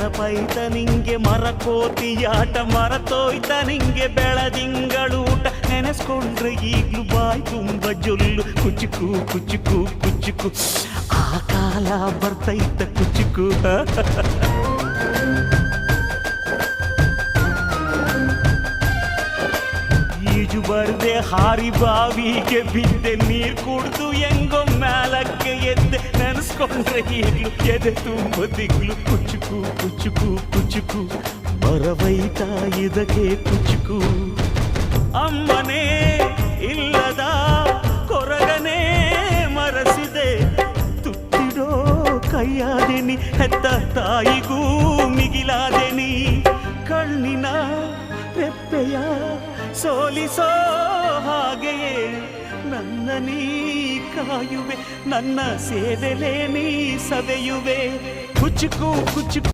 ನೆನಪೈತ ನಿಂಗೆ ಮರಕೋತಿಯಾಟ ಮರತೋಯ್ತ ನಿಂಗೆ ಬೆಳದಿಂಗಳೂಟ ನೆನೆಸ್ಕೊಂಡ್ರೆ ಈಗ್ಲೂ ಬಾಯ್ ತುಂಬ ಜೊಲ್ಲು ಕುಚುಕು ಕುಚುಕು ಕುಚುಕು ಆ ಕಾಲ ಬರ್ತೈತ ಕುಚುಕು ಈಜು ಬರ್ದೆ ಹಾರಿ ಬಾವಿಗೆ ಬಿದ್ದೆ ನೀರ್ ಕುಡ್ದು ಹೆಂಗೋ ಮ್ಯಾಲಕ್ಕೆ ಎದ್ದೆ ನೆನೆಸ್ಕೊಂಡ್ರೆ ಈಗ್ಲು ಎದೆ ತುಂಬ ದಿಗ್ಲು ಕುಚುಕು ಕುಚುಕು ಕುಚುಕು ಬರವೈತ ಇದಕ್ಕೆ ಕುಚುಕು ಅಮ್ಮನೇ ಇಲ್ಲದ ಕೊರಗನೇ ಮರಸಿದೆ ತುತ್ತಿಡೋ ಕೈಯಾದೆನಿ ಹೆತ್ತ ತಾಯಿಗೂ ಮಿಗಿಲಾದೆನಿ ಕಣ್ಣಿನ ರೆಪ್ಪೆಯ ಸೋಲಿಸೋ ಹಾಗೆಯೇ ನನ್ನ ನೀ ಕಾಯುವೆ ನನ್ನ ಸೇವೆಲೇ ನೀ ಸವೆಯುವೆ ಕುಚುಕು ಕುಚುಕು